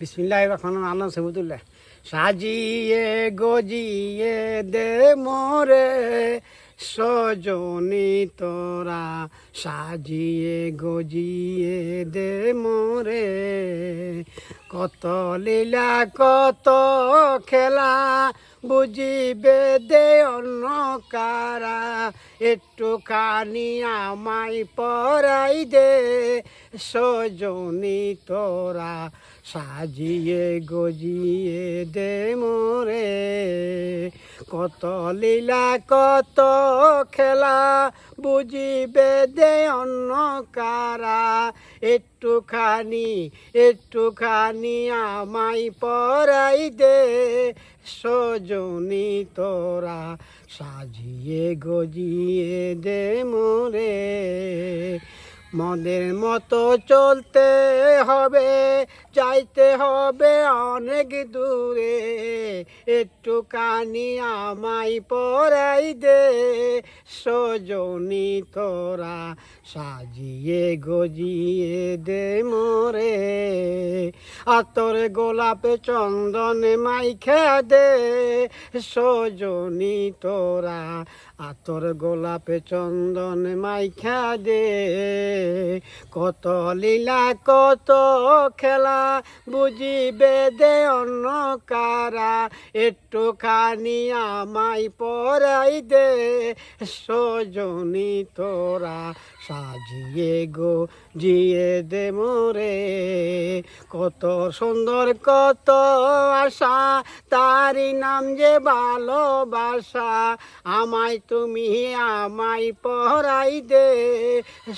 বিসমিল্লাহির রহমানির রহিম সবুতুল্লাহ সাজিয়ে গজিয়ে দে মোরে সজনি তোরা সাজিয়ে গজিয়ে দে মোরে কত লীলা কত খেলা বুঝিবে দে অন্য কারা একটুখানি আমায় পরাই দে সজনি তোরা সাজিয়ে গজিয়ে দে মোরে কত লীলা কত খেলা বুঝিবে দে অন্য কারা একটুখানি আমায় পরাই দে সজনি তোরা সাজিয়ে গজিয়ে দে মোরে মদের মতো চলতে হবে যাইতে হবে অনেক দূরে একটুখানি আমায় পরাই দে সজনি তোরা সাজিয়ে গজিয়ে দে মোরে আতর গোলাপে চন্দনে মাইখা দে সজনি তোরা আতর গোলাপে চন্দন মাইখা দে কত লীলা কত খেলা বুঝিবে দে অন্য কারা একটুখানি আমায় পরাই দে সজনি তোরা সাজিয়ে গজিয়ে দে মোরে কত সুন্দর কত আশা তারি নাম যে ভালোবাসা আমায় তুমি আমায় পরাই দে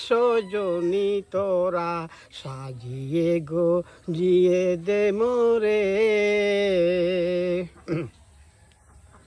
সজনি তোরা সাজিয়ে গজিয়ে দে মোরে।